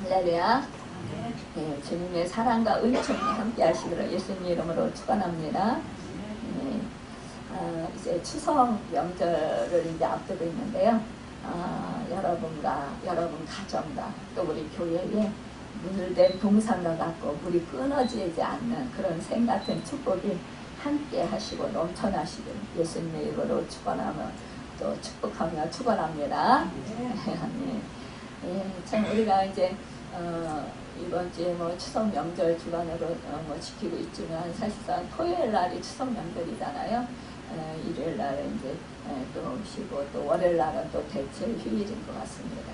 할렐루야. 네, 주님의 사랑과 은총이 함께 하시기를 예수님 이름으로 축원합니다. 네, 이제 추석 명절을 이제 앞두고 있는데요. 여러분과 여러분 가정과 또 우리 교회에 물된 동산과 같고 물이 끊어지지 않는 그런 샘 같은 축복이 함께 하시고 넘쳐나시길 예수님의 이름으로 축원하며 또 축복하며 축원합니다. 네. 네, 참 우리가 이제 이번 주에 뭐 추석 명절 주간으로 뭐 지키고 있지만 사실상 토요일 날이 추석 명절이잖아요. 일요일 날은 이제 또 쉬고 또 월요일 날은 또 대체 휴일인 것 같습니다.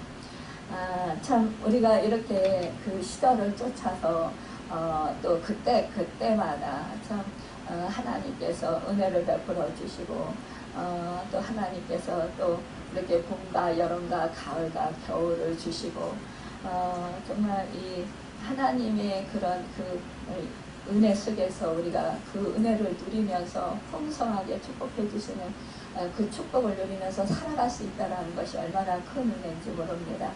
참 우리가 이렇게 그 시절을 쫓아서 또 그때마다 참 하나님께서 은혜를 베풀어 주시고 또 하나님께서 또 이렇게 봄과 여름과 가을과 겨울을 주시고 정말 이 하나님의 그런 그 은혜 속에서 우리가 그 은혜를 누리면서 풍성하게 축복해 주시는 그 축복을 누리면서 살아갈 수 있다는 것이 얼마나 큰 은혜인지 모릅니다.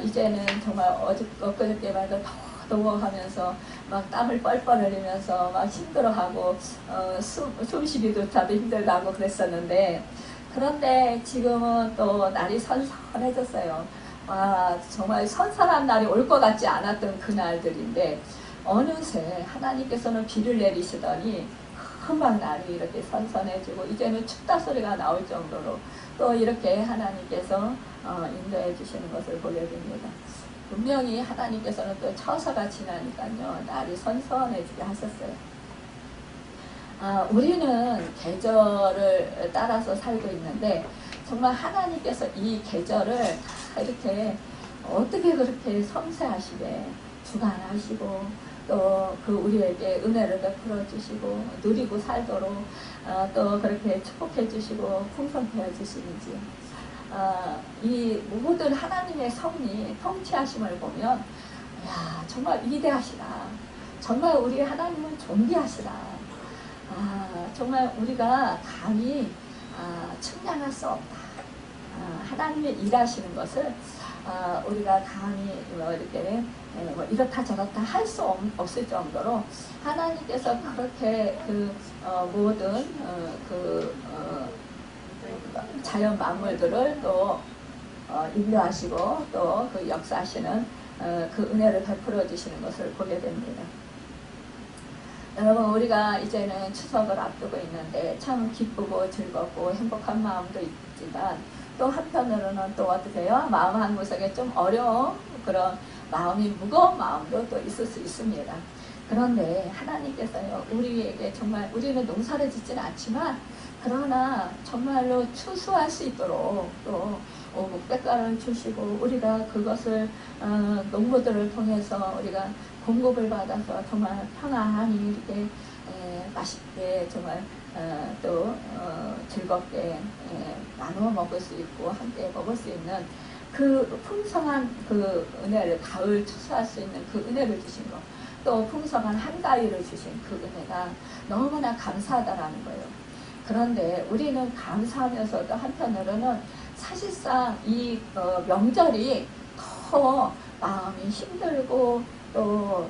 이제는 정말 엊그저께만 해도 더워하면서 막 땀을 뻘뻘 흘리면서 막 힘들어하고 숨 쉬기조차도 힘들다고 그랬었는데, 그런데 지금은 또 날이 선선해졌어요. 정말 선선한 날이 올 것 같지 않았던 그날들인데 어느새 하나님께서는 비를 내리시더니 금방 날이 이렇게 선선해지고 이제는 춥다 소리가 나올 정도로 또 이렇게 하나님께서 인도해 주시는 것을 보게 됩니다. 분명히 하나님께서는 또 처서가 지나니까요 날이 선선해지게 하셨어요. 우리는 계절을 따라서 살고 있는데 정말 하나님께서 이 계절을 이렇게 어떻게 그렇게 섬세하시게 주관하시고 또 그 우리에게 은혜를 베풀어 주시고 누리고 살도록 또 그렇게 축복해 주시고 풍성케 해 주시는지 이 모든 하나님의 섭리 통치하심을 보면 야 정말 위대하시다. 정말 우리 하나님은 존귀하시다. 정말 우리가 감히 측량할 수 없다. 하나님의 일하시는 것을 우리가 감히 이렇게 이렇다 저렇다 할 수 없을 정도로 하나님께서 그렇게 그 모든 자연 만물들을 또 인도하시고 또 그 역사하시는 그 은혜를 베풀어 주시는 것을 보게 됩니다. 여러분 우리가 이제는 추석을 앞두고 있는데 참 기쁘고 즐겁고 행복한 마음도 있지만 또 한편으로는 또 어떠세요? 마음 한구석에 좀 어려운 그런 마음이 무거운 마음도 또 있을 수 있습니다. 그런데 하나님께서요 우리에게 정말 우리는 농사를 짓지는 않지만 그러나 정말로 추수할 수 있도록 또 목배가를 주시고 우리가 그것을 농부들을 통해서 우리가 공급을 받아서 정말 평안히 이렇게 맛있게 정말 또 즐겁게 나누어 먹을 수 있고 함께 먹을 수 있는 그 풍성한 그 은혜를 가을 추수할 수 있는 그 은혜를 주신 것, 또 풍성한 한가위를 주신 그 은혜가 너무나 감사하다라는 거예요. 그런데 우리는 감사하면서도 한편으로는 사실상 이 명절이 더 마음이 힘들고 또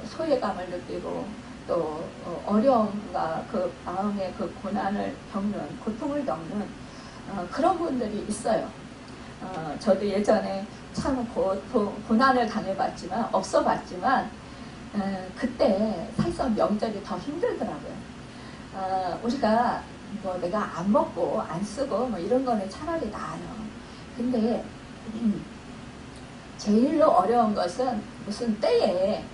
소외감을 느끼고 또 어려움과 그 마음의 그 고난을 겪는 고통을 겪는 그런 분들이 있어요. 저도 예전에 참 고난을 당해봤지만 없어봤지만 그때 사실상 명절이 더 힘들더라고요. 우리가 뭐 내가 안 먹고 안 쓰고 뭐 이런 거는 차라리 나아요. 근데 제일로 어려운 것은 무슨 때에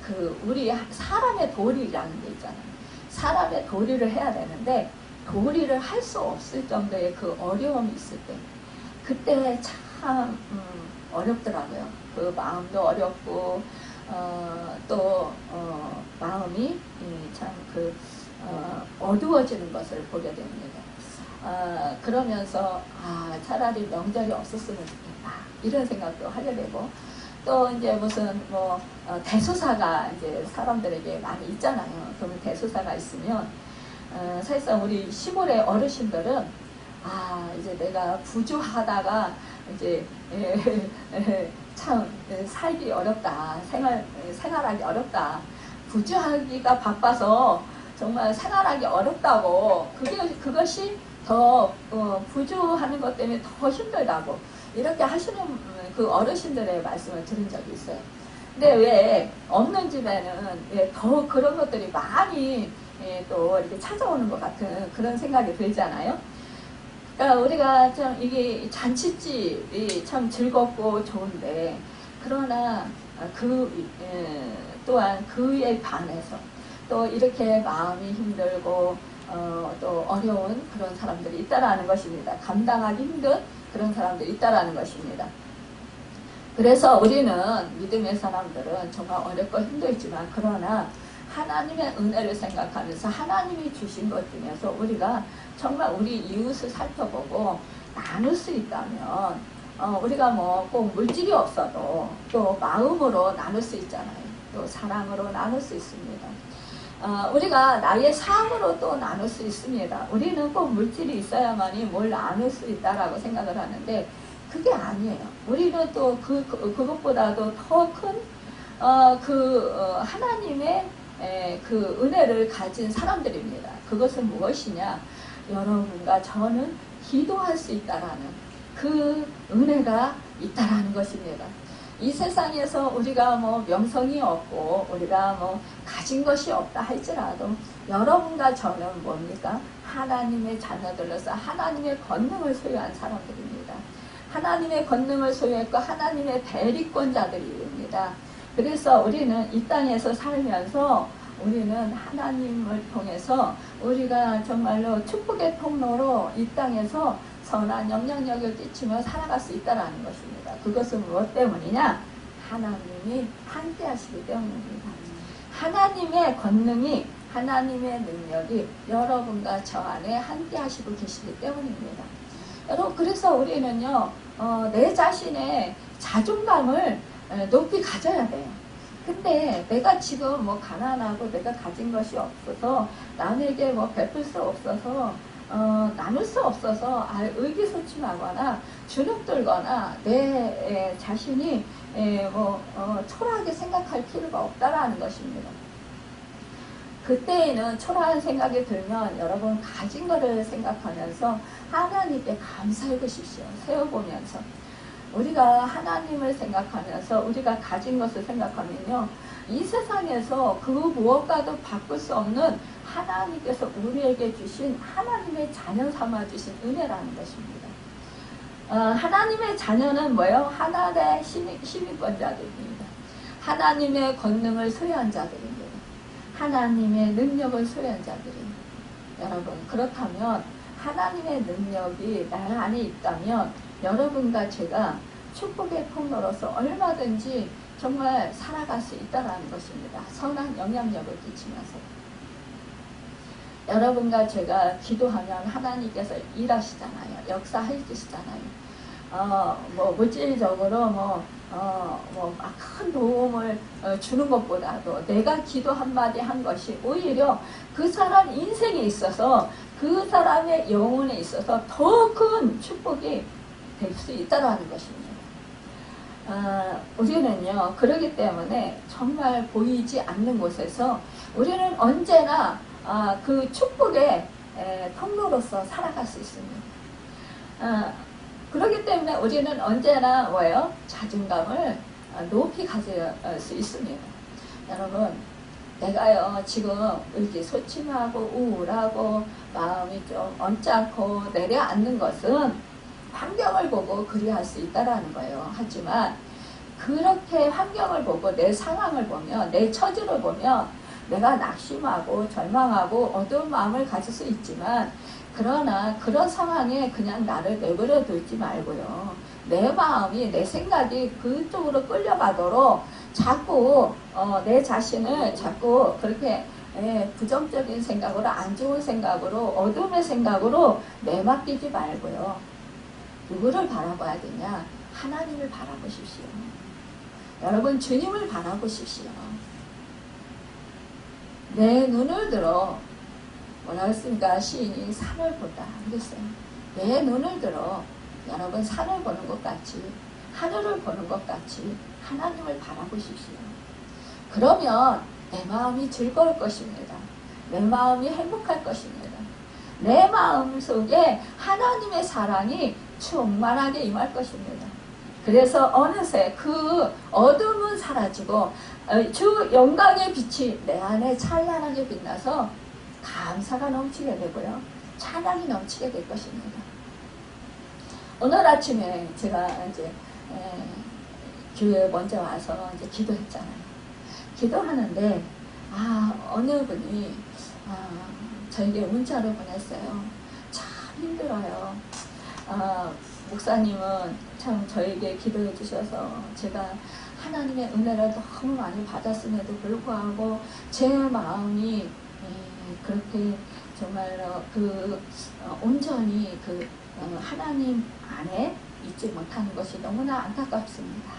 그 우리 사람의 도리라는 게 있잖아요. 사람의 도리를 해야 되는데 도리를 할 수 없을 정도의 그 어려움이 있을 때 그때 참 어렵더라고요. 그 마음도 어렵고 또 마음이 참 그 어두워지는 것을 보게 됩니다. 그러면서 차라리 명절이 없었으면 좋겠다 이런 생각도 하게 되고 또 이제 무슨 뭐 대소사가 이제 사람들에게 많이 있잖아요. 그러면 대소사가 있으면 사실상 우리 시골의 어르신들은 이제 내가 부주하다가 이제 참 살기 어렵다. 생활하기 어렵다. 부주하기가 바빠서 정말 생활하기 어렵다고, 그것이 더 부주하는 것 때문에 더 힘들다고 이렇게 하시는 그 어르신들의 말씀을 들은 적이 있어요. 근데 왜 없는 집에는 왜 더 그런 것들이 많이 또 이렇게 찾아오는 것 같은 그런 생각이 들잖아요. 그러니까 우리가 참 이게 잔치집이 참 즐겁고 좋은데, 그러나 또한 그에 반해서 또 이렇게 마음이 힘들고 또 어려운 그런 사람들이 있다라는 것입니다. 감당하기 힘든 그런 사람들이 있다라는 것입니다. 그래서 우리는 믿음의 사람들은 정말 어렵고 힘들지만, 그러나 하나님의 은혜를 생각하면서 하나님이 주신 것 중에서 우리가 정말 우리 이웃을 살펴보고 나눌 수 있다면, 우리가 뭐 꼭 물질이 없어도 또 마음으로 나눌 수 있잖아요. 또 사랑으로 나눌 수 있습니다. 우리가 나의 삶으로 또 나눌 수 있습니다. 우리는 꼭 물질이 있어야만이 뭘 나눌 수 있다라고 생각을 하는데, 그게 아니에요. 우리는 또 그것보다도 더 큰 하나님의 그 은혜를 가진 사람들입니다. 그것은 무엇이냐? 여러분과 저는 기도할 수 있다라는 그 은혜가 있다라는 것입니다. 이 세상에서 우리가 뭐 명성이 없고 우리가 뭐 가진 것이 없다 할지라도, 여러분과 저는 뭡니까? 하나님의 자녀들로서 하나님의 권능을 소유한 사람들입니다. 하나님의 권능을 소유했고 하나님의 대리권자들입니다. 그래서 우리는 이 땅에서 살면서 우리는 하나님을 통해서 우리가 정말로 축복의 통로로 이 땅에서 선한 영향력을 끼치며 살아갈 수 있다는 것입니다. 그것은 무엇 때문이냐? 하나님이 함께 하시기 때문입니다. 하나님의 권능이, 하나님의 능력이 여러분과 저 안에 함께 하시고 계시기 때문입니다. 여러분, 그래서 우리는요, 내 자신의 자존감을 높이 가져야 돼요. 근데 내가 지금 뭐 가난하고 내가 가진 것이 없어서 남에게 뭐 베풀 수 없어서 나눌 수 없어서 의기소침하거나 주눅들거나 내 자신이 초라하게 생각할 필요가 없다라는 것입니다. 그때에는 초라한 생각이 들면 여러분 가진 거를 생각하면서 하나님께 감사해 보십시오. 세워보면서 우리가 하나님을 생각하면서 우리가 가진 것을 생각하면요, 이 세상에서 그 무엇과도 바꿀 수 없는 하나님께서 우리에게 주신 하나님의 자녀 삼아 주신 은혜라는 것입니다. 하나님의 자녀는 뭐예요? 하나님의 시민권자들입니다. 하나님의 권능을 소유한 자들입니다. 하나님의 능력을 소유한 자들입니다. 여러분, 그렇다면 하나님의 능력이 나 안에 있다면 여러분과 제가 축복의 통로로서 얼마든지 정말 살아갈 수 있다는 것입니다. 선한 영향력을 끼치면서. 여러분과 제가 기도하면 하나님께서 일하시잖아요. 역사해 주시잖아요. 물질적으로 큰 도움을 주는 것보다도 내가 기도 한마디 한 것이 오히려 그 사람 인생에 있어서, 그 사람의 영혼에 있어서 더 큰 축복이 될 수 있다는 것입니다. 우리는요, 그러기 때문에 정말 보이지 않는 곳에서 우리는 언제나 그 축복의 통로로서 살아갈 수 있습니다. 그렇기 때문에 우리는 언제나 자존감을 높이 가질 수 있습니다. 여러분, 내가요 지금 의기소침하고 우울하고 마음이 좀 언짢고 내려앉는 것은 환경을 보고 그리할 수 있다라는 거예요. 하지만 그렇게 환경을 보고 내 상황을 보면, 내 처지를 보면 내가 낙심하고 절망하고 어두운 마음을 가질 수 있지만, 그러나 그런 상황에 그냥 나를 내버려 두지 말고요, 내 마음이, 내 생각이 그쪽으로 끌려가도록 자꾸 내 자신을 자꾸 그렇게 부정적인 생각으로, 안 좋은 생각으로, 어둠의 생각으로 내맡기지 말고요, 누구를 바라봐야 되냐? 하나님을 바라보십시오. 여러분, 주님을 바라보십시오. 내 눈을 들어, 뭐라 했습니까? 시인이 산을 보다 그랬어요. 내 눈을 들어 여러분 산을 보는 것 같이 하늘을 보는 것 같이 하나님을 바라보십시오. 그러면 내 마음이 즐거울 것입니다. 내 마음이 행복할 것입니다. 내 마음 속에 하나님의 사랑이 충만하게 임할 것입니다. 그래서 어느새 그 어둠은 사라지고 주 영광의 빛이 내 안에 찬란하게 빛나서 감사가 넘치게 되고요. 찬양이 넘치게 될 것입니다. 오늘 아침에 제가 이제 교회에 먼저 와서 이제 기도했잖아요. 기도하는데 어느 분이 저에게 문자로 보냈어요. 참 힘들어요. 목사님은 참 저에게 기도해 주셔서 제가 하나님의 은혜를 너무 많이 받았음에도 불구하고 제 마음이 그렇게 정말로 온전히 하나님 안에 있지 못하는 것이 너무나 안타깝습니다.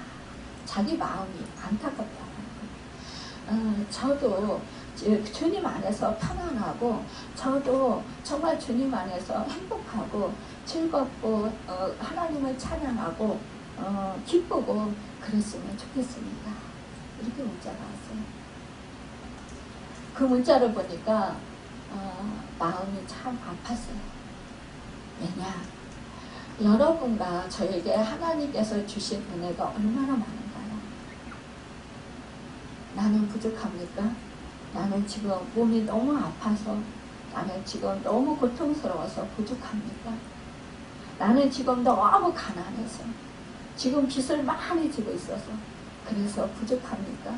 자기 마음이 안타깝다는 거. 저도 주님 안에서 편안하고 저도 정말 주님 안에서 행복하고 즐겁고 하나님을 찬양하고 기쁘고 그랬으면 좋겠습니다. 이렇게 문자가 왔어요. 그 문자를 보니까 마음이 참 아팠어요. 왜냐? 여러분과 저에게 하나님께서 주신 은혜가 얼마나 많은가요? 나는 부족합니까? 나는 지금 몸이 너무 아파서, 나는 지금 너무 고통스러워서 부족합니까? 나는 지금 너무 가난해서, 지금 빚을 많이 지고 있어서 그래서 부족합니까?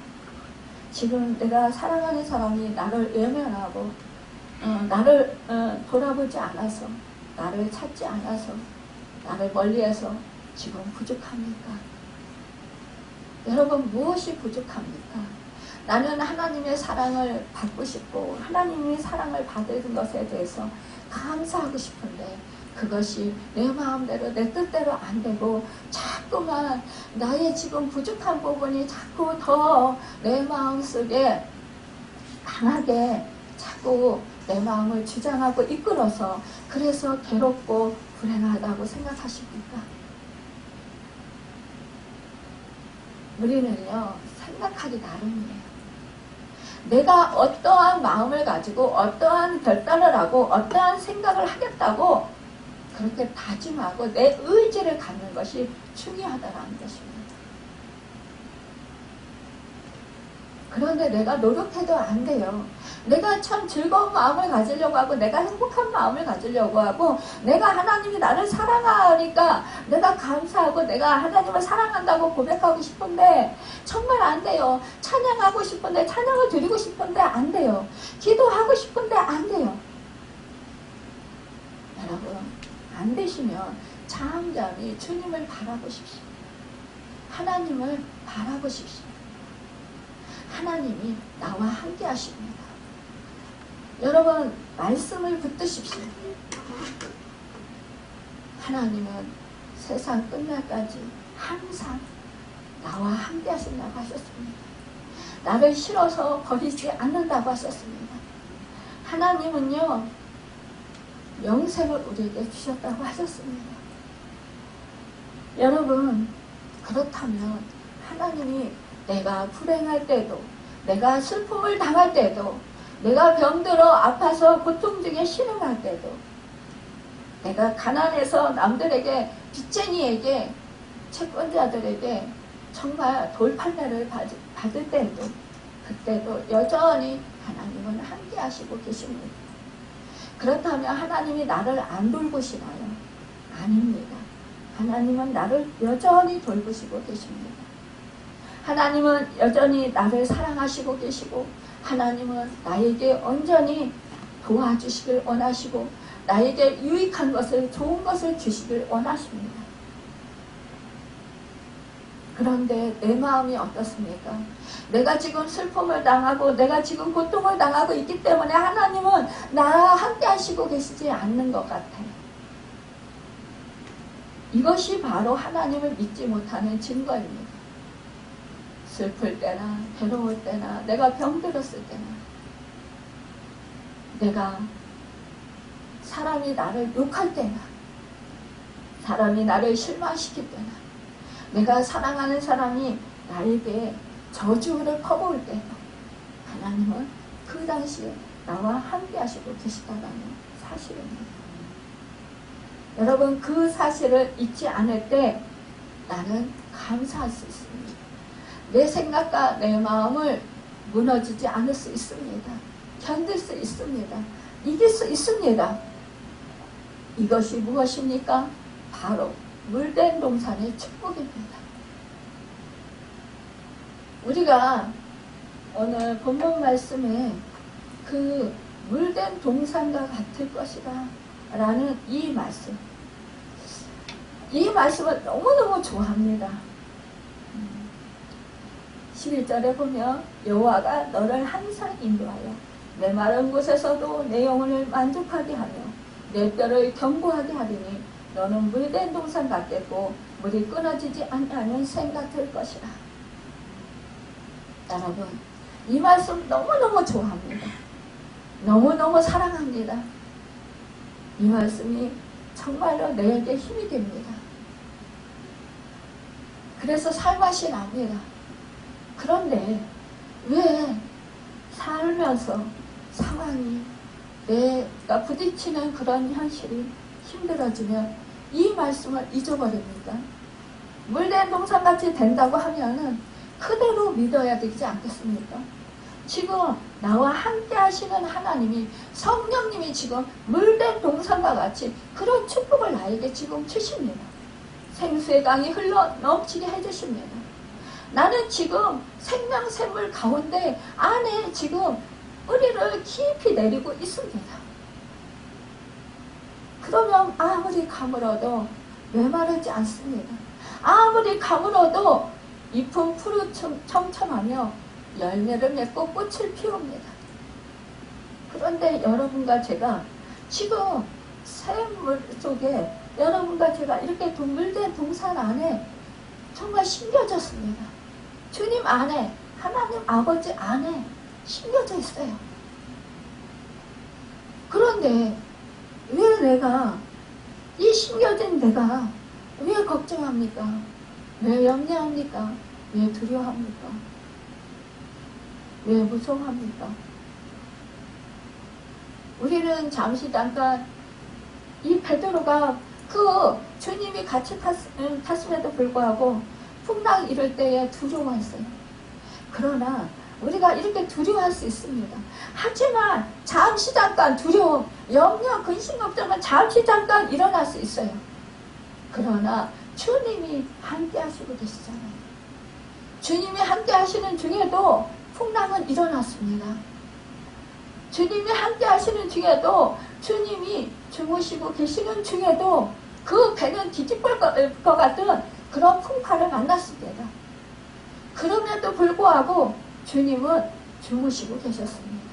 지금 내가 사랑하는 사람이 나를 외면하고 나를 돌아보지 않아서, 나를 찾지 않아서, 나를 멀리해서 지금 부족합니까? 여러분, 무엇이 부족합니까? 나는 하나님의 사랑을 받고 싶고 하나님의 사랑을 받은 것에 대해서 감사하고 싶은데 그것이 내 마음대로 내 뜻대로 안 되고 자꾸만 나의 지금 부족한 부분이 자꾸 더 내 마음속에 강하게 자꾸 내 마음을 주장하고 이끌어서 그래서 괴롭고 불행하다고 생각하십니까? 우리는요, 생각하기 나름이에요. 내가 어떠한 마음을 가지고 어떠한 결단을 하고 어떠한 생각을 하겠다고 그렇게 다짐하고 내 의지를 갖는 것이 중요하다는 것입니다. 그런데 내가 노력해도 안 돼요. 내가 참 즐거운 마음을 가지려고 하고 내가 행복한 마음을 가지려고 하고 내가 하나님이 나를 사랑하니까 내가 감사하고 내가 하나님을 사랑한다고 고백하고 싶은데 정말 안 돼요. 찬양하고 싶은데 찬양을 드리고 싶은데 안 돼요. 기도하고 싶은데 안 돼요. 여러분, 안 되시면 잠잠히 주님을 바라보십시오. 하나님을 바라보십시오. 하나님이 나와 함께 하십니다. 여러분, 말씀을 붙드십시오. 하나님은 세상 끝날까지 항상 나와 함께 하신다고 하셨습니다. 나를 싫어서 버리지 않는다고 하셨습니다. 하나님은요, 영생을 우리에게 주셨다고 하셨습니다. 여러분, 그렇다면 하나님이 내가 불행할 때도, 내가 슬픔을 당할 때도, 내가 병들어 아파서 고통 중에 신음할 때도, 내가 가난해서 남들에게, 빚쟁이에게, 채권자들에게 정말 돌팔매를 받을 때도, 그때도 여전히 하나님은 함께 하시고 계십니다. 그렇다면 하나님이 나를 안 돌보시나요? 아닙니다. 하나님은 나를 여전히 돌보시고 계십니다. 하나님은 여전히 나를 사랑하시고 계시고 하나님은 나에게 온전히 도와주시길 원하시고 나에게 유익한 것을, 좋은 것을 주시길 원하십니다. 그런데 내 마음이 어떻습니까? 내가 지금 슬픔을 당하고 내가 지금 고통을 당하고 있기 때문에 하나님은 나와 함께 하시고 계시지 않는 것 같아요. 이것이 바로 하나님을 믿지 못하는 증거입니다. 슬플 때나 괴로울 때나 내가 병들었을 때나 내가 사람이 나를 욕할 때나 사람이 나를 실망시킬 때나 내가 사랑하는 사람이 나에게 저주를 퍼부을 때 하나님은 그 당시에 나와 함께 하시고 계시다는 사실입니다. 여러분, 그 사실을 잊지 않을 때 나는 감사할 수 있습니다. 내 생각과 내 마음을 무너지지 않을 수 있습니다. 견딜 수 있습니다. 이길 수 있습니다. 이것이 무엇입니까? 바로 물된 동산의 축복입니다. 우리가 오늘 본문 말씀에 그 물된 동산과 같을 것이다 라는 이 말씀을 너무너무 좋아합니다. 11절에 보면 여호와가 너를 항상 인도하여 내 마른 곳에서도 내 영혼을 만족하게 하며 내 뼈를 견고하게 하리니 너는 물된 동산 같겠고 물이 끊어지지 않는 샘 같을 것이라. 여러분, 이 말씀 너무너무 좋아합니다. 너무너무 사랑합니다. 이 말씀이 정말로 내게 힘이 됩니다. 그래서 살맛이 납니다. 그런데 왜 살면서 상황이 내가 부딪히는 그런 현실이 힘들어지면 이 말씀을 잊어버립니까? 물된 동산같이 된다고 하면은 그대로 믿어야 되지 않겠습니까? 지금 나와 함께 하시는 하나님이, 성령님이 지금 물된 동산과 같이 그런 축복을 나에게 지금 주십니다. 생수의 강이 흘러 넘치게 해주십니다. 나는 지금 생명샘물 가운데 안에 지금 뿌리를 깊이 내리고 있습니다. 그러면 아무리 가물어도 메마르지 않습니다. 아무리 가물어도 잎은 푸르청청하며 열매를 맺고 꽃을 피웁니다. 그런데 여러분과 제가 지금 샘물 속에 여러분과 제가 이렇게 물된 동산 안에 정말 심겨졌습니다. 주님 안에, 하나님 아버지 안에 심겨져 있어요. 그런데 왜 내가, 이 심겨진 내가 왜 걱정합니까? 왜 염려합니까? 왜 두려워합니까? 왜 무서워합니까? 우리는 잠깐 이 베드로가 그 주님이 같이 탔음에도 불구하고 풍랑이 이럴 때에 두려워했어요. 그러나 우리가 이렇게 두려워할 수 있습니다. 하지만 잠시 잠깐 두려움, 염려, 근심, 걱정은 잠시 잠깐 일어날 수 있어요. 그러나 주님이 함께 하시고 계시잖아요. 주님이 함께 하시는 중에도 풍랑은 일어났습니다. 주님이 함께 하시는 중에도, 주님이 주무시고 계시는 중에도 그 배는 뒤집을 것 같은 그런 풍파를 만났습니다. 그럼에도 불구하고 주님은 주무시고 계셨습니다.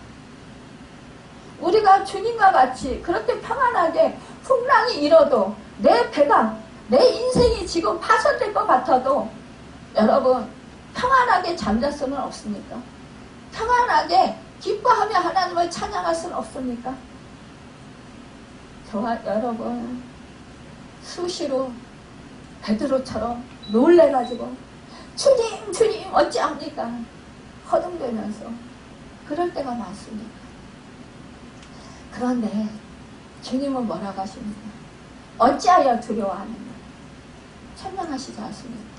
우리가 주님과 같이 그렇게 평안하게 풍랑이 일어도 내 배가, 내 인생이 지금 파손될 것 같아도 여러분 평안하게 잠잘 수는 없습니까? 평안하게 기뻐하며 하나님을 찬양할 수는 없습니까? 저와 여러분 수시로 베드로처럼 놀래가지고 주님 주님 어찌합니까? 허둥대면서 그럴 때가 많습니다. 그런데 주님은 뭐라고 하십니까? 어찌하여 두려워하느냐? 찬양하시지 않습니까?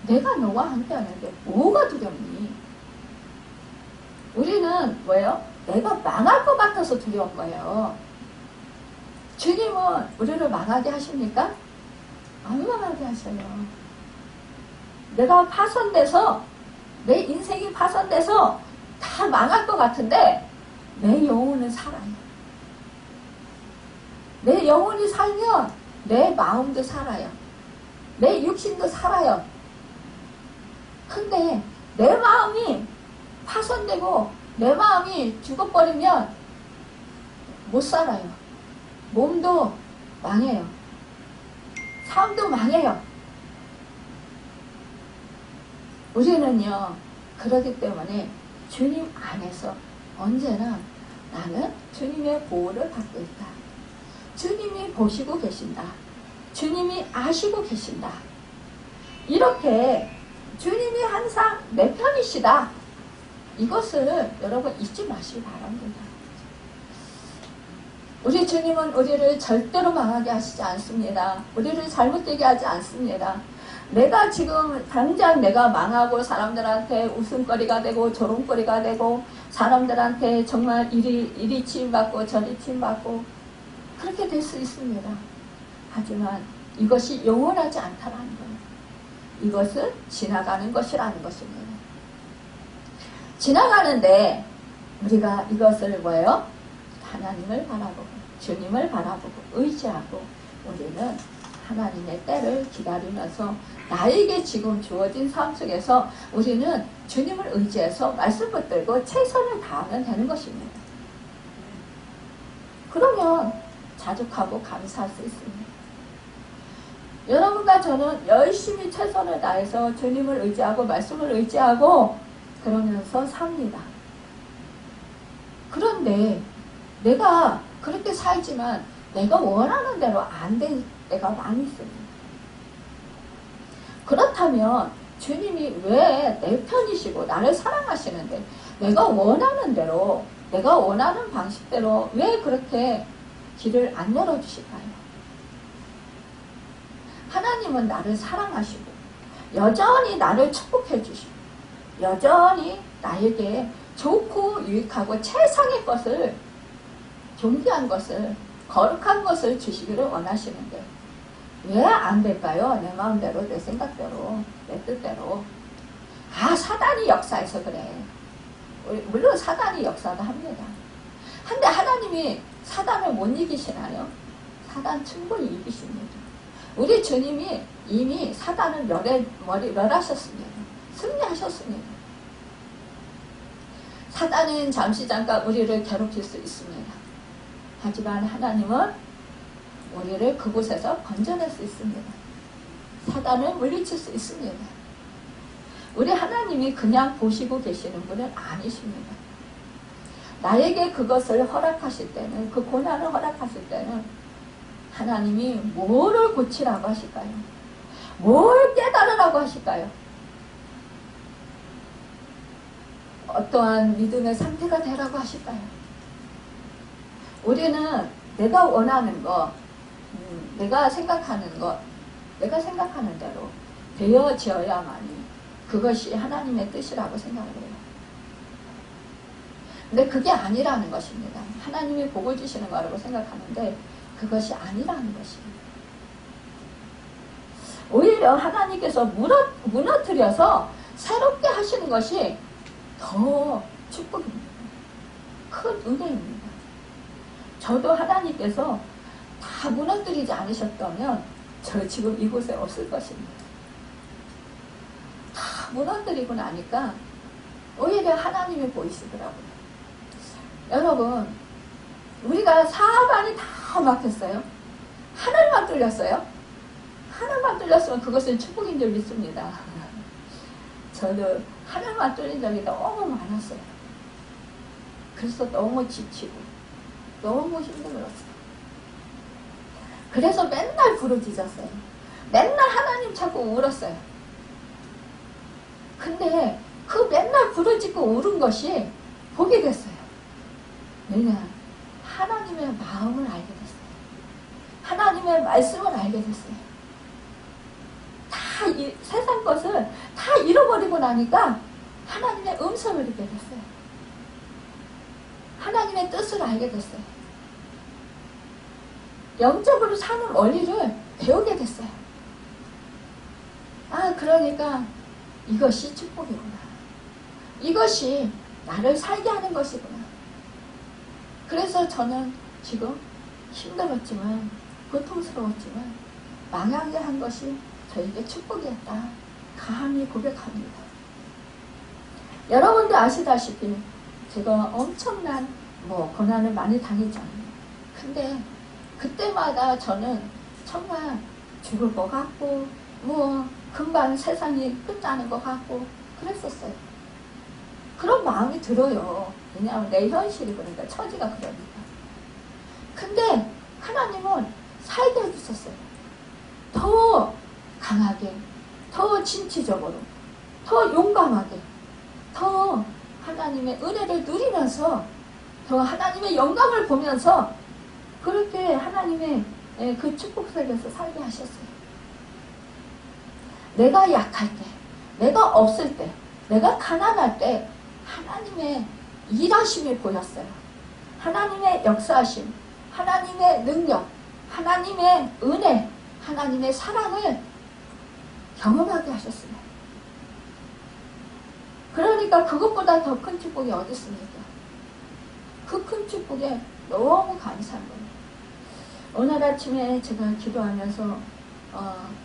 내가 너와 함께 하는데 뭐가 두렵니? 우리는 뭐예요? 내가 망할 것 같아서 두려운 거예요. 주님은 우리를 망하게 하십니까? 안 망하게 하셔요. 내가 파손돼서, 내 인생이 파손돼서 다 망할 것 같은데 내 영혼은 살아요. 내 영혼이 살면 내 마음도 살아요. 내 육신도 살아요. 근데 내 마음이 파손되고 내 마음이 죽어버리면 못 살아요. 몸도 망해요. 삶도 망해요. 우리는요, 그렇기 때문에 주님 안에서 언제나 나는 주님의 보호를 받고 있다. 주님이 보시고 계신다. 주님이 아시고 계신다. 이렇게 주님이 항상 내 편이시다. 이것을 여러분 잊지 마시기 바랍니다. 우리 주님은 우리를 절대로 망하게 하시지 않습니다. 우리를 잘못되게 하지 않습니다. 내가 지금 당장 내가 망하고 사람들한테 웃음거리가 되고 조롱거리가 되고 사람들한테 정말 이리 치임받고 저리 치임받고 그렇게 될 수 있습니다. 하지만 이것이 영원하지 않다는 거예요. 이것은 지나가는 것이라는 것입니다. 지나가는데 우리가 이것을 뭐예요? 하나님을 바라보고 주님을 바라보고 의지하고 우리는 하나님의 때를 기다리면서 나에게 지금 주어진 삶 속에서 우리는 주님을 의지해서 말씀 붙들고 최선을 다하면 되는 것입니다. 그러면 자족하고 감사할 수 있습니다. 여러분과 저는 열심히 최선을 다해서 주님을 의지하고 말씀을 의지하고 그러면서 삽니다. 그런데 내가 그렇게 살지만 내가 원하는 대로 안 된 때가 많이 있습니다. 그렇다면 주님이 왜 내 편이시고 나를 사랑하시는데 내가 원하는 대로 내가 원하는 방식대로 왜 그렇게 길을 안 열어주실까요? 하나님은 나를 사랑하시고 여전히 나를 축복해 주시고 여전히 나에게 좋고 유익하고 최상의 것을 존귀한 것을 거룩한 것을 주시기를 원하시는데 왜 안 될까요? 내 마음대로 내 생각대로 내 뜻대로 사단이 역사해서 그래. 물론 사단이 역사도 합니다. 한데 하나님이 사단을 못 이기시나요? 사단 충분히 이기십니다. 우리 주님이 이미 사단을 멸하셨습니다. 승리하셨습니다. 사단은 잠시 잠깐 우리를 괴롭힐 수 있습니다. 하지만 하나님은 우리를 그곳에서 건져낼 수 있습니다. 사단을 물리칠 수 있습니다. 우리 하나님이 그냥 보시고 계시는 분은 아니십니다. 나에게 그것을 허락하실 때는 그 고난을 허락하실 때는 하나님이 뭐를 고치라고 하실까요? 뭘 깨달으라고 하실까요? 어떠한 믿음의 상태가 되라고 하실까요? 우리는 내가 원하는 것, 내가 생각하는 것, 내가 생각하는 대로 되어지어야만이 그것이 하나님의 뜻이라고 생각을 해요. 근데 그게 아니라는 것입니다. 하나님이 복을 주시는 거라고 생각하는데 그것이 아니라는 것입니다. 오히려 하나님께서 무너뜨려서 새롭게 하시는 것이 더 축복입니다. 큰 은혜입니다. 저도 하나님께서 다 무너뜨리지 않으셨다면 저 지금 이곳에 없을 것입니다. 다 무너뜨리고 나니까 오히려 하나님이 보이시더라고요. 여러분, 우리가 사방이 다 막혔어요. 하늘만 뚫렸어요. 하늘만 뚫렸으면 그것은 축복인 줄 믿습니다. 저도 하늘만 뚫린 적이 너무 많았어요. 그래서 너무 지치고 너무 힘들었어요. 그래서 맨날 부르짖었어요. 맨날 하나님 찾고 울었어요. 근데 그 맨날 부르짖고 울은 것이 복이 됐어요. 왜냐? 하나님의 마음을 알게 됐어요. 하나님의 말씀을 알게 됐어요. 다 이 세상 것을 다 잃어버리고 나니까 하나님의 음성을 듣게 됐어요. 하나님의 뜻을 알게 됐어요. 영적으로 사는 원리를 배우게 됐어요. 그러니까 이것이 축복이구나. 이것이 나를 살게 하는 것이구나. 그래서 저는 지금 힘들었지만 고통스러웠지만 망하게 한 것이 저에게 축복이었다. 감히 고백합니다. 여러분도 아시다시피 제가 엄청난 고난을 많이 당했잖아요. 근데 그때마다 저는 정말 죽을 것 같고 금방 세상이 끝나는 것 같고 그랬었어요. 그런 마음이 들어요. 왜냐하면 내 현실이 그러니까 처지가 그러니까. 근데 하나님은 살게 해주셨어요. 더 강하게 더 진취적으로, 더 용감하게, 더 하나님의 은혜를 누리면서, 더 하나님의 영광을 보면서 그렇게 하나님의 그 축복 속에서 살게 하셨어요. 내가 약할 때, 내가 없을 때, 내가 가난할 때 하나님의 일하심이 보였어요. 하나님의 역사하심, 하나님의 능력, 하나님의 은혜, 하나님의 사랑을 경험하게 하셨습니다. 그러니까 그것보다 더 큰 축복이 어디 있습니까? 그 큰 축복에 너무 감사한 거예요. 오늘 아침에 제가 기도하면서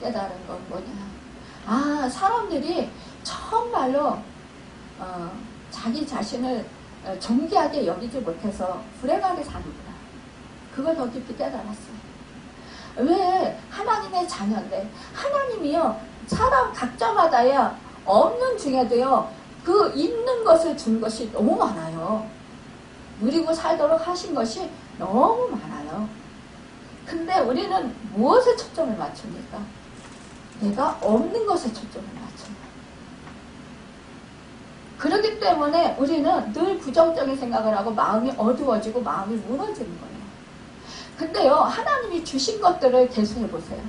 깨달은 건 뭐냐. 사람들이 정말로 자기 자신을 존귀하게 여기지 못해서 불행하게 사는구나. 그걸 더 깊이 깨달았어요. 왜 하나님의 자녀인데, 하나님이요 사람 각자마다야 없는 중에도요 그 있는 것을 준 것이 너무 많아요. 누리고 살도록 하신 것이 너무 많아요. 근데 우리는 무엇에 초점을 맞춥니까? 내가 없는 것에 초점을 맞춥니다. 그렇기 때문에 우리는 늘 부정적인 생각을 하고 마음이 어두워지고 마음이 무너지는 거예요. 근데요, 하나님이 주신 것들을 대수해 보세요.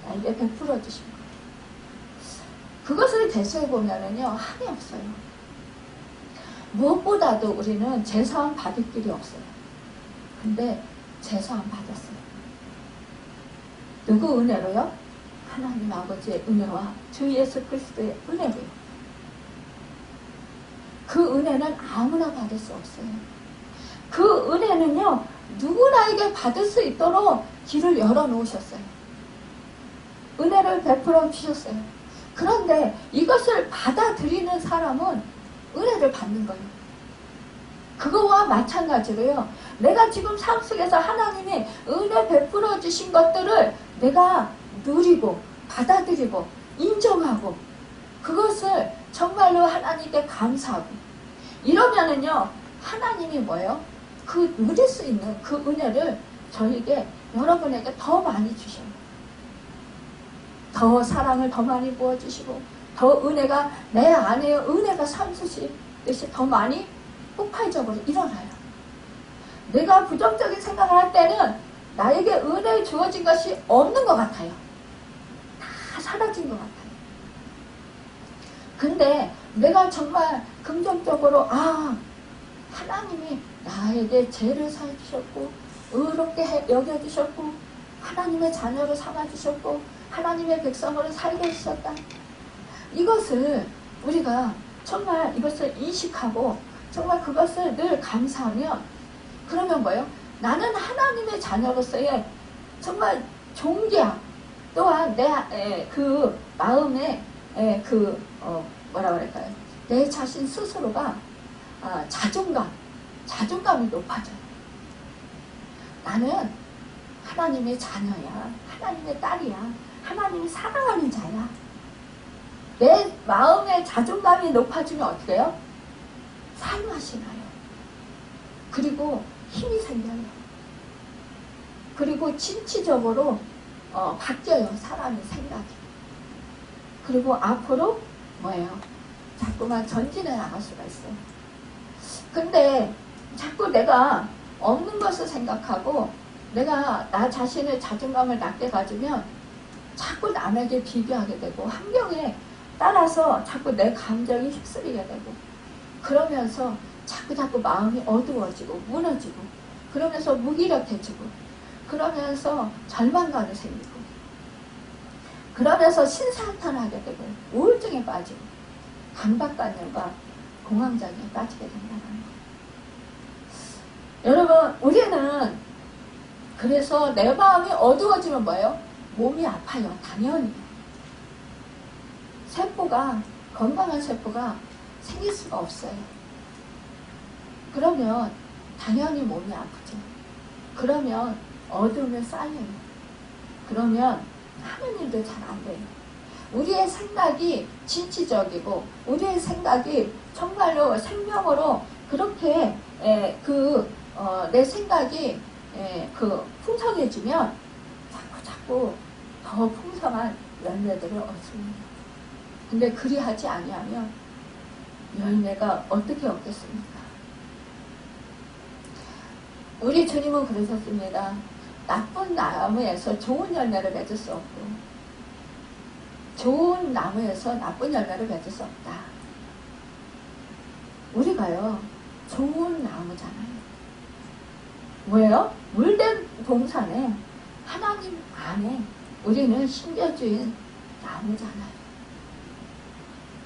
나에게 베풀어 주신 것. 그것을 대수해 보면은요, 한이 없어요. 무엇보다도 우리는 제사함 받을 길이 없어요. 근데 제사함 받았어요. 누구 은혜로요? 하나님 아버지의 은혜와 주 예수 그리스도의 은혜로요. 그 은혜는 아무나 받을 수 없어요. 그 은혜는요, 누구나에게 받을 수 있도록 길을 열어놓으셨어요. 은혜를 베풀어 주셨어요. 그런데 이것을 받아들이는 사람은 은혜를 받는 거예요. 그거와 마찬가지로요, 내가 지금 삶 속에서 하나님이 은혜 베풀어 주신 것들을 내가 누리고 받아들이고 인정하고 그것을 정말로 하나님께 감사하고 이러면은요, 하나님이 뭐예요? 그 누릴 수 있는 그 은혜를 저에게, 여러분에게 더 많이 주셔요. 더 사랑을 더 많이 부어주시고 더 은혜가 내 안에 은혜가 샘솟듯이 더 많이 폭발적으로 일어나요. 내가 부정적인 생각을 할 때는 나에게 은혜 주어진 것이 없는 것 같아요. 다 사라진 것 같아요. 근데 내가 정말 긍정적으로 하나님이 나에게 죄를 사주셨고 의롭게 여겨주셨고 하나님의 자녀로 삼아주셨고 하나님의 백성으로 살게 해주셨다. 이것을 우리가 정말 이것을 인식하고 정말 그것을 늘 감사하면, 그러면 뭐예요? 나는 하나님의 자녀로서의 정말 존귀함, 또한 내 그 마음에 뭐라 그럴까요? 내 자신 스스로가 자존감이 높아져요. 나는 하나님의 자녀야. 하나님의 딸이야. 하나님이 사랑하는 자야. 내 마음의 자존감이 높아지면 어떻게 해요? 살맛이 나요. 그리고 힘이 생겨요. 그리고 진취적으로 바뀌어요. 사람의 생각이. 그리고 앞으로 뭐예요? 자꾸만 전진해 나갈 수가 있어요. 근데 자꾸 내가 없는 것을 생각하고 내가 나 자신의 자존감을 낮게 가지면 자꾸 남에게 비교하게 되고 환경에 따라서 자꾸 내 감정이 휩쓸리게 되고, 그러면서 자꾸 마음이 어두워지고 무너지고, 그러면서 무기력해지고, 그러면서 절망감이 생기고, 그러면서 신사탄하게 되고 우울증에 빠지고 강박관념과 공황장애에 빠지게 된다는 거예요. 여러분, 우리는 그래서 내 마음이 어두워지면 뭐예요? 몸이 아파요. 당연히. 건강한 세포가 생길 수가 없어요. 그러면 당연히 몸이 아프죠. 그러면 어두움에 쌓여요. 그러면 하는 일도 잘 안 돼요. 우리의 생각이 진취적이고 우리의 생각이 정말로 생명으로 그렇게 내 생각이 풍성해지면 자꾸 더 풍성한 열매들을 얻습니다. 근데 그리하지 아니하면 열매가 어떻게 얻겠습니까? 우리 주님은 그러셨습니다. 나쁜 나무에서 좋은 열매를 맺을 수 없고 좋은 나무에서 나쁜 열매를 맺을 수 없다. 우리가요 좋은 나무잖아요. 뭐예요? 물된 동산에 하나님 안에 우리는 심겨진 나무잖아요.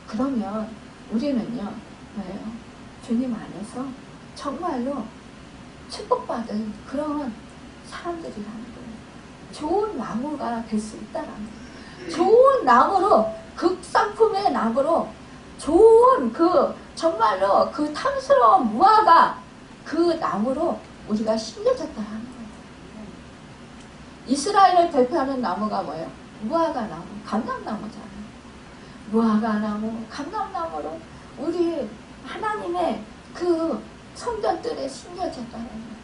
그러면 우리는요 뭐예요? 주님 안에서 정말로 축복받은 그런 사람들이라는 거예요. 좋은 나무가 될 수 있다라는 거예요. 좋은 나무로 극상품의 나무로 좋은 그 정말로 그 탐스러운 무화과 그 나무로 우리가 심겨졌다라는 거예요. 이스라엘을 대표하는 나무가 뭐예요? 무화과 나무, 감람나무잖아요. 무화과 나무, 감람나무로 우리 하나님의 그 성전들에 심겨졌다는 거예요.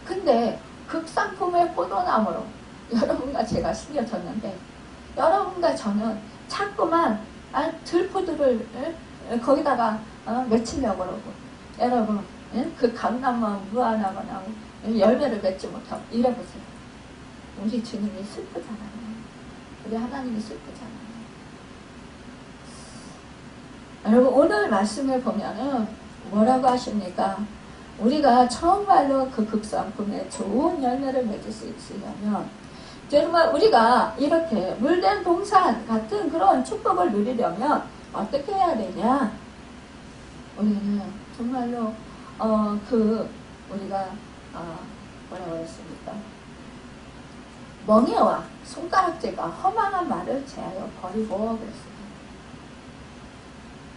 근데 극상품의 포도나무로 여러분과 제가 심겨졌는데 여러분과 저는 자꾸만 들포들을 거기다가 맺히려고 그러고 여러분 그 감나무 무화과나무 열매를 맺지 못하고 이래보세요. 우리 주님이 슬프잖아요. 우리 하나님이 슬프잖아요. 여러분 오늘 말씀을 보면은 뭐라고 하십니까? 우리가 정말로 그 극상품에 좋은 열매를 맺을 수 있으려면 정말 우리가 이렇게 물된 동산 같은 그런 축복을 누리려면 어떻게 해야 되냐? 우리는 정말로 우리가 뭐라고 했습니까? 멍에와 손가락질과 허망한 말을 제하여 버리고 그랬습니다.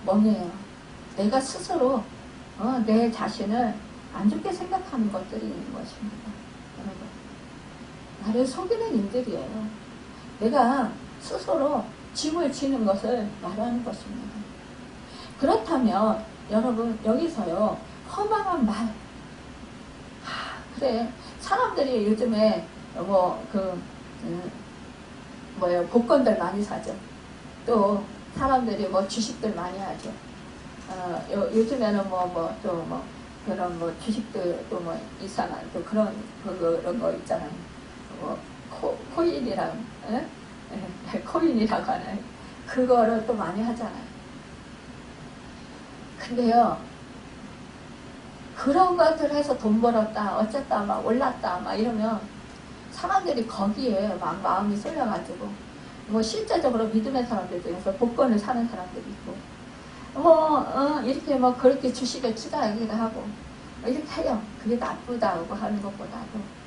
멍에요. 내가 스스로 내 자신을 안 좋게 생각하는 것들이 있는 것입니다. 여러분, 나를 속이는 일들이에요. 내가 스스로 짐을 지는 것을 말하는 것입니다. 그렇다면 여러분 여기서요 허망한 말 그래 사람들이 요즘에 복권들 많이 사죠. 또 사람들이 주식들 많이 하죠. 요즘에는 그런 주식들 또 이상한 또 그런 거 있잖아요. 코인이랑 코인이라고 하나요? 그거를 또 많이 하잖아요. 근데요 그런 것들 해서 돈 벌었다 어쨌다 막 올랐다 막 이러면 사람들이 거기에 막 마음이 쏠려가지고 실제적으로 믿음의 사람들 중에서 복권을 사는 사람들이 있고 이렇게 그렇게 주식에 투자하기도 하고 이렇게 해요. 그게 나쁘다고 하는 것보다도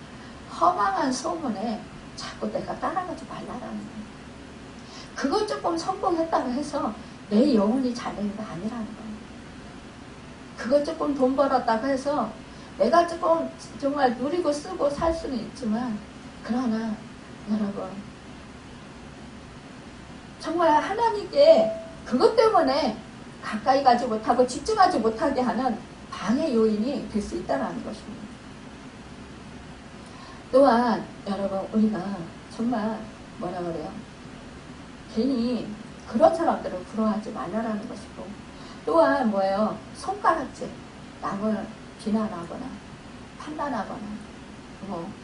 허망한 소문에 자꾸 내가 따라가지 말라라는 거예요. 그거 조금 성공했다고 해서 내 영혼이 잘 되는 게 아니라는 거예요. 그거 조금 돈 벌었다고 해서 내가 조금 정말 누리고 쓰고 살 수는 있지만 그러나 여러분 정말 하나님께 그것 때문에 가까이 가지 못하고 집중하지 못하게 하는 방해 요인이 될 수 있다는 것입니다. 또한 여러분 우리가 정말 뭐라 그래요? 괜히 그런 사람들을 부러워하지 말라라는 것이고 또한 뭐예요? 손가락질, 남을 비난하거나 판단하거나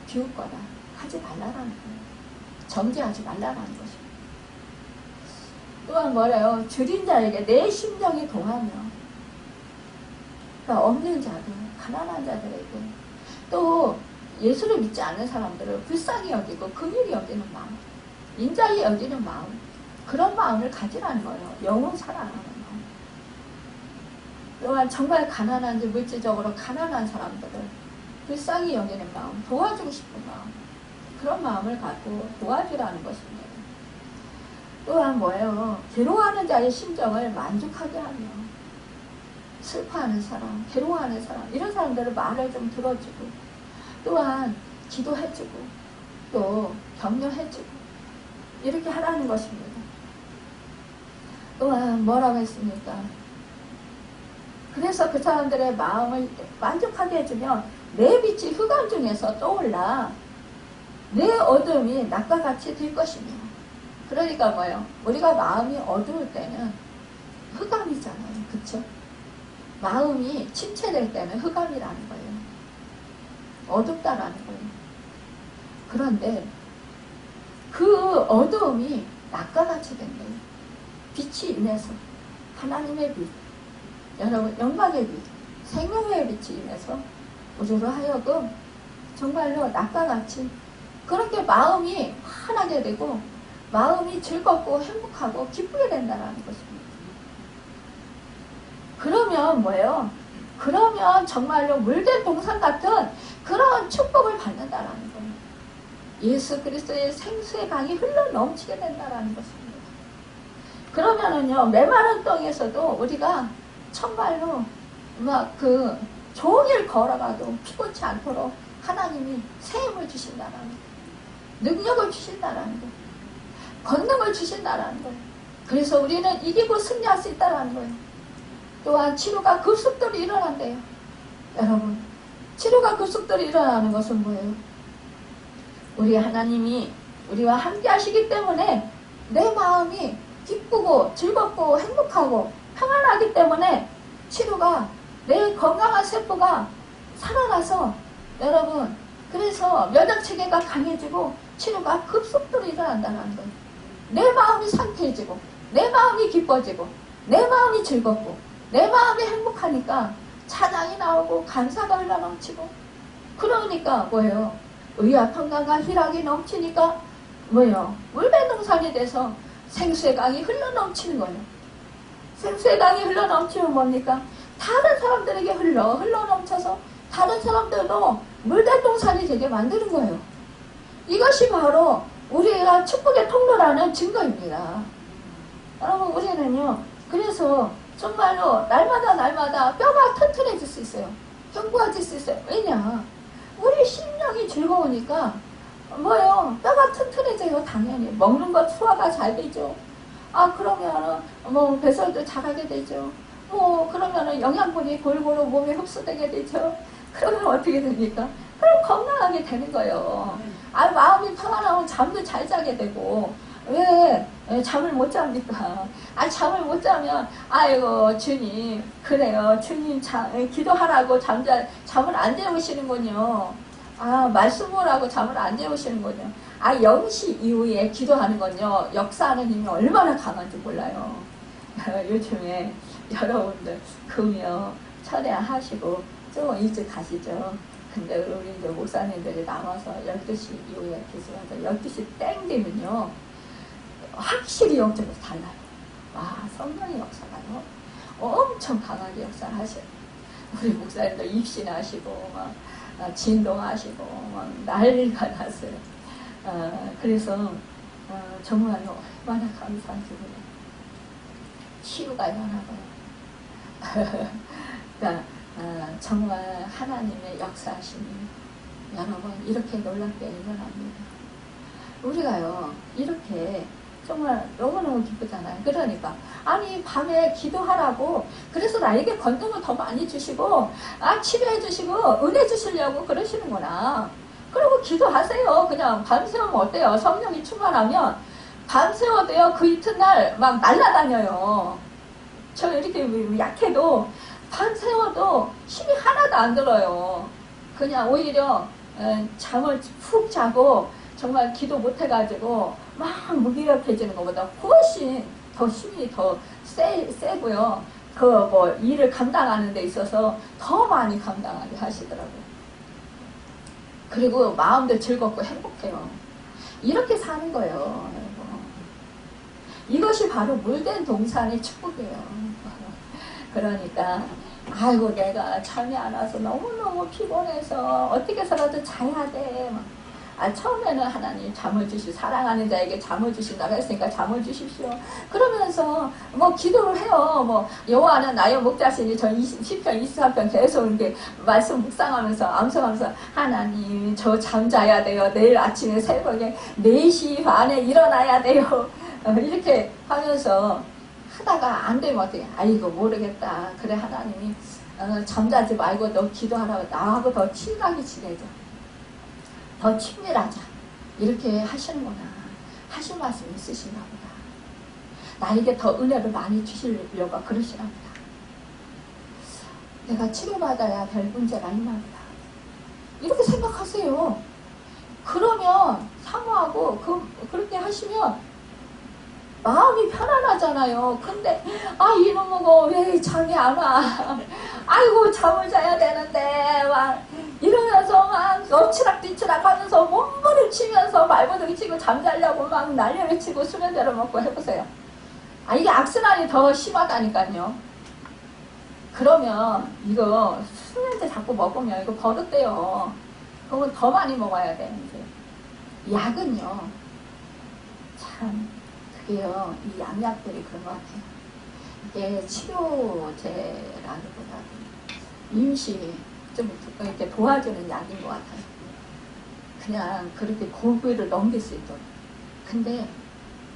비웃거나 하지 말라라는 거예요. 정죄하지 말라라는 것입니다. 또한 뭐래요? 줄인 자에게 내 심정이 동하며 그러니까 없는 자들, 가난한 자들에게 또 예수를 믿지 않는 사람들을 불쌍히 여기고 긍휼히 여기는 마음, 인자히 여기는 마음 그런 마음을 가지라는 거예요. 영혼 사랑하는 마음. 또한 정말 가난한지 물질적으로 가난한 사람들을 불쌍히 여기는 마음, 도와주고 싶은 마음 그런 마음을 갖고 도와주라는 것입니다. 또한 뭐예요? 괴로워하는 자의 심정을 만족하게 하며 슬퍼하는 사람, 괴로워하는 사람 이런 사람들을 말을 좀 들어주고 또한 기도해주고 또 격려해주고 이렇게 하라는 것입니다. 또한 뭐라고 했습니까? 그래서 그 사람들의 마음을 만족하게 해주면 내 빛이 흑암 중에서 떠올라 내 어둠이 낮과 같이 될 것이며. 그러니까 뭐예요? 우리가 마음이 어두울 때는 흑암이잖아요. 그쵸? 마음이 침체될 때는 흑암이라는 거예요. 어둡다라는 거예요. 그런데 그 어두움이 낮과 같이 된대요. 빛이 임해서, 하나님의 빛, 여러분 영광의 빛, 생명의 빛이 임해서 우리로 하여금 정말로 낮과 같이 그렇게 마음이 환하게 되고 마음이 즐겁고 행복하고 기쁘게 된다는 것입니다. 그러면 뭐예요? 그러면 정말로 물된 동산 같은 그런 축복을 받는다라는 거예요. 예수 그리스도의 생수의 강이 흘러 넘치게 된다라는 것입니다. 그러면은요, 메마른 땅에서도 우리가 정말로 막 그 종일 걸어가도 피곤치 않도록 하나님이 새 힘을 주신다라는 거예요. 능력을 주신다라는 거예요. 권능을 주신다라는 거예요. 그래서 우리는 이기고 승리할 수 있다라는 거예요. 또한 치료가 급속도로 일어난대요. 여러분, 치료가 급속도로 일어나는 것은 뭐예요? 우리 하나님이 우리와 함께 하시기 때문에 내 마음이 기쁘고 즐겁고 행복하고 평안하기 때문에 치료가 내 건강한 세포가 살아나서 여러분 그래서 면역체계가 강해지고 치료가 급속도로 일어난다는 거예요. 내 마음이 상쾌해지고 내 마음이 기뻐지고 내 마음이 즐겁고 내 마음이 행복하니까 찬양이 나오고 감사가 흘러넘치고 그러니까 뭐예요? 의와 평강과 희락이 넘치니까 뭐예요? 물배농산이 돼서 생수의 강이 흘러넘치는 거예요. 생수의 강이 흘러넘치면 뭡니까? 다른 사람들에게 흘러넘쳐서 다른 사람들도 물대동산이 되게 만드는 거예요. 이것이 바로 우리가 축복의 통로라는 증거입니다. 여러분 우리는요 그래서 정말로 날마다 뼈가 튼튼해질 수 있어요. 견고해질 수 있어요. 왜냐? 우리 심령이 즐거우니까 뭐예요? 뼈가 튼튼해져요. 당연히 먹는 것 소화가 잘 되죠. 아 그러면 뭐 배설도 잘하게 되죠. 뭐 그러면 영양분이 골고루 몸에 흡수되게 되죠. 그러면 어떻게 됩니까? 그럼 건강하게 되는 거예요. 아 마음이 평안하면 잠도 잘 자게 되고 왜 잠을 못 잡니까? 아 잠을 못 자면 아이고 주님 그래요 주님 기도하라고 잠을 안 재우시는군요. 아 말씀을 하고 잠을 안 재우시는군요. 아 0시 이후에 기도하는 건요 역사하는 힘이 얼마나 강한지 몰라요. 요즘에 여러분들 금요 철회하시고 좀 일찍 가시죠. 근데 우리 이제 목사님들이 남아서 12시 이후에 기도하죠. 12시 땡 되면요 확실히 영적으로 달라요. 와 성령의 역사가요 엄청 강하게 역사를 하셔요. 우리 목사님도 입신하시고 막 진동하시고 막 난리가 났어요. 그래서 정말로 얼마나 감사한지 몰라요. 치유가 일어나고요. 그러니까 정말 하나님의 역사하심이 여러분 이렇게 놀랍게 일어납니다. 우리가요 이렇게 정말 너무너무 기쁘잖아요. 그러니까 아니 밤에 기도하라고 그래서 나에게 권능을 더 많이 주시고 치료해 주시고 은혜 주시려고 그러시는구나. 그리고 기도하세요. 그냥 밤새우면 어때요? 성령이 충만하면 밤새워도요 그 이튿날 막 날아다녀요. 저 이렇게 약해도 밤새워도 힘이 하나도 안 들어요. 그냥 오히려 잠을 푹 자고 정말 기도 못해가지고 막 무기력해지는 것보다 훨씬 더 힘이 더 세고요. 그 뭐 일을 감당하는 데 있어서 더 많이 감당하게 하시더라고요. 그리고 마음도 즐겁고 행복해요. 이렇게 사는 거예요. 여러분. 이것이 바로 물된 동산의 축복이에요. 그러니까 아이고 내가 잠이 안 와서 너무너무 피곤해서 어떻게 해서라도 자야 돼. 처음에는 하나님 잠을 주시고 사랑하는 자에게 잠을 주신다고 했으니까 잠을 주십시오. 그러면서 뭐 기도를 해요. 뭐 여호와는 나의 목자시니 저 10편 24편 계속 이렇게 말씀 묵상하면서 암송하면서 하나님 저 잠자야 돼요. 내일 아침에 새벽에 4시 반에 일어나야 돼요. 이렇게 하면서 하다가 안 되면 어떻게 아이고 모르겠다. 그래 하나님이 잠자지 말고 너 기도하라고 나하고 더 친하게 지내자. 더 친밀하자. 이렇게 하시는구나. 하실 말씀이 있으신가 보다. 나에게 더 은혜를 많이 주시려고 그러시나 보다. 내가 치료받아야 될 문제가 있나 보다. 이렇게 생각하세요. 그러면 사모하고 그렇게 하시면 마음이 편안하잖아요. 근데 이놈의 왜 잠이 안 와. 아이고 잠을 자야 되는데 막 이러면서 막 엎치락뒤치락 하면서 몸부림 치면서 말버둥 치고 잠자려고 막 난리를 치고 수면제를 먹고 해보세요. 이게 악순환이 더 심하다니까요. 그러면 이거 수면제 자꾸 먹으면 이거 버릇돼요. 그러면 더 많이 먹어야 돼. 이제 약은요 참 그게요 이 양약들이 그런 것 같아요. 이게 치료제라기보다 임시 좀 이렇게 도와주는 약인 것 같아요. 그냥 그렇게 고비를 넘길 수 있도록. 근데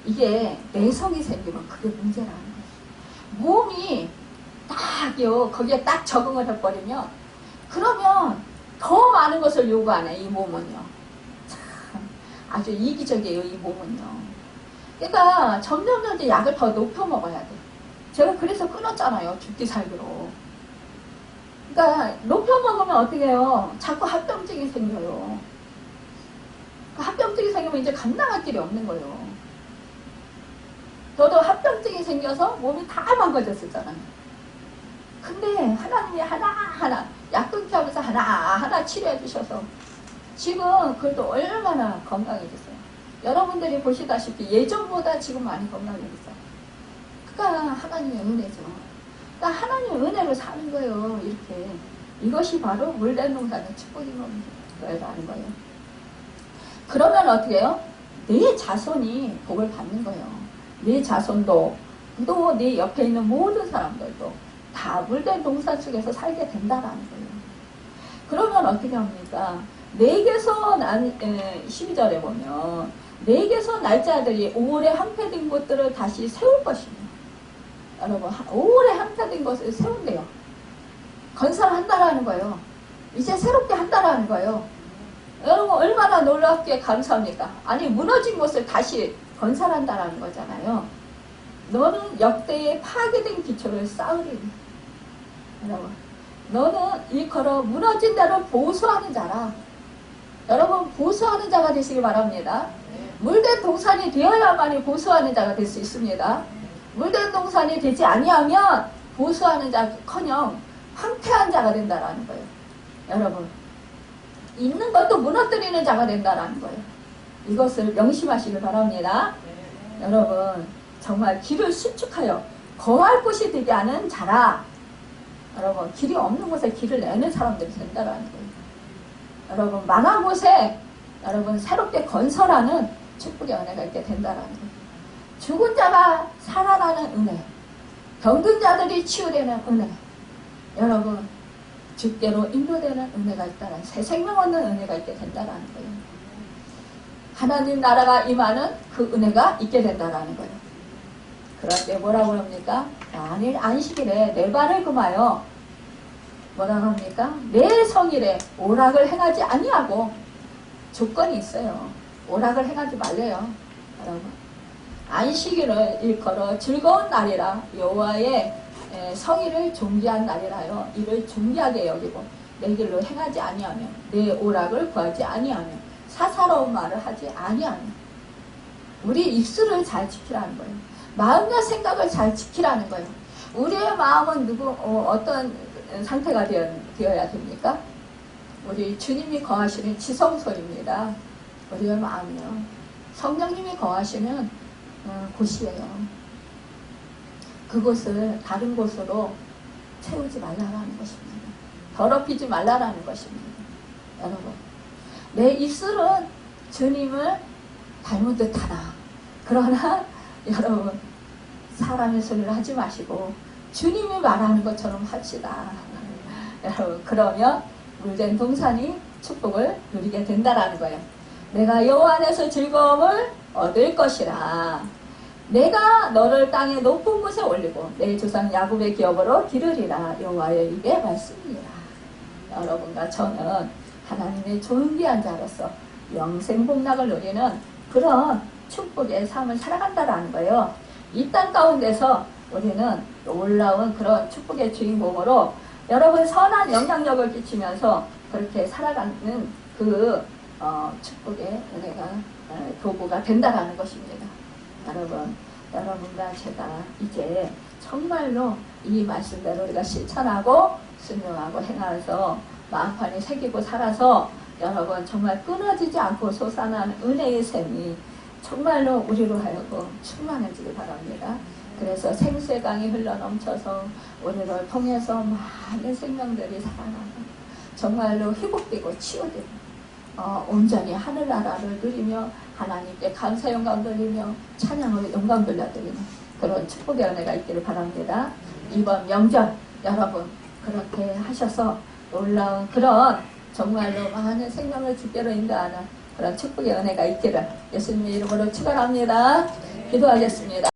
이게 내성이 생기면 그게 문제라는 거예요. 몸이 딱요 거기에 딱 적응을 해버리면 그러면 더 많은 것을 요구하네. 이 몸은요 참 아주 이기적이에요. 이 몸은요. 그러니까 점점 약을 더 높여 먹어야 돼. 제가 그래서 끊었잖아요. 죽기 살기로. 그러니까 높여 먹으면 어떻게 해요? 자꾸 합병증이 생겨요. 합병증이 생기면 이제 감당할 길이 없는 거예요. 저도 합병증이 생겨서 몸이 다 망가졌었잖아요. 근데 하나님이 하나하나 약 끊기 하면서 하나하나 치료해 주셔서 지금 그래도 얼마나 건강해졌어요. 여러분들이 보시다시피 예전보다 지금 많이 건강해졌어요. 그러니까 하나님의 은혜죠. 그러니까 하나님의 은혜로 사는 거예요. 이렇게. 이것이 바로 물된 농사의 축복인 거라는 거예요. 그러면 어떻게 해요? 내 자손이 복을 받는 거예요. 내 자손도 또 내 옆에 있는 모든 사람들도 다 물된 동산 속에서 살게 된다라는 거예요. 그러면 어떻게 합니까? 내게서 12절에 보면 내게서 날짜들이 오래 항폐된 것들을 다시 세울 것입니다. 여러분 오래 항폐된 것을 세운대요. 건설한다라는 거예요. 이제 새롭게 한다라는 거예요. 여러분 얼마나 놀랍게 감사합니까? 아니 무너진 것을 다시 건설한다라는 거잖아요. 너는 역대의 파괴된 기초를 쌓으리니 여러분 너는 일컬어 무너진 대로 보수하는 자라. 여러분 보수하는 자가 되시기 바랍니다. 물된 동산이 되어야만이 보수하는 자가 될 수 있습니다. 물된 동산이 되지 아니하면 보수하는 자커녕 황폐한 자가 된다라는 거예요. 여러분 있는 것도 무너뜨리는 자가 된다라는 거예요. 이것을 명심하시길 바랍니다. 여러분 정말 길을 수축하여 거할 곳이 되게 하는 자라. 여러분 길이 없는 곳에 길을 내는 사람들이 된다라는 거예요. 여러분 망한 곳에 여러분 새롭게 건설하는 축복의 은혜가 있게 된다라는 거예요. 죽은 자가 살아나는 은혜, 병든 자들이 치유되는 은혜, 여러분 주께로 인도되는 은혜가 있다라는, 새 생명 얻는 은혜가 있게 된다라는 거예요. 하나님 나라가 임하는 그 은혜가 있게 된다라는 거예요. 그럴 때 뭐라고 합니까? 만일 안식일에 내 발을 금하여 뭐라고 합니까? 내 성일에 오락을 행하지 아니하고, 조건이 있어요. 오락을 행하지 말래요. 여러분 안식일을 일컬어 즐거운 날이라 여호와의 성일을 존귀한 날이라요. 이를 존귀하게 여기고 내 길로 행하지 아니하며 내 오락을 구하지 아니하며 사사로운 말을 하지 아니하며. 우리 입술을 잘 지키라는 거예요. 마음과 생각을 잘 지키라는 거예요. 우리의 마음은 어떤 상태가 되어야 됩니까? 우리 주님이 거하시는 지성소입니다. 우리의 마음이요. 성령님이 거하시는 곳이에요. 그곳을 다른 곳으로 채우지 말라라는 것입니다. 더럽히지 말라라는 것입니다. 여러분 내 입술은 주님을 닮은 듯하나, 그러나 여러분 사람의 소리를 하지 마시고 주님이 말하는 것처럼 합시다. 여러분 그러면 물된 동산이 축복을 누리게 된다라는 거예요. 내가 여호와 안에서 즐거움을 얻을 것이라. 내가 너를 땅의 높은 곳에 올리고 내 조상 야곱의 기업으로 기르리라. 여호와의 입의 말씀이라. 여러분과 저는 하나님의 존귀한 자로서 영생복락을 누리는 그런 축복의 삶을 살아간다라는 거예요. 이 땅 가운데서 우리는 놀라운 그런 축복의 주인공으로 여러분 선한 영향력을 끼치면서 그렇게 살아가는 그 축복의 은혜가 도구가 된다라는 것입니다. 여러분과 제가 이제 정말로 이 말씀대로 우리가 실천하고 순종하고 행하면서 마음판에 새기고 살아서 여러분 정말 끊어지지 않고 솟아나는 은혜의 샘이 정말로 우리로 하여금 충만해지길 바랍니다. 그래서 생수의 강이 흘러넘쳐서 우리를 통해서 많은 생명들이 살아나고 정말로 회복되고 치유되고 온전히 하늘나라를 누리며 하나님께 감사 영광 돌리며 찬양으로 영광 돌려드리는 그런 축복의 은혜가 있기를 바랍니다. 이번 명절 여러분 그렇게 하셔서 놀라운 그런 정말로 많은 생명을 주께로 인도하는 그런 축복의 은혜가 있기를 예수님의 이름으로 축원합니다. 기도하겠습니다.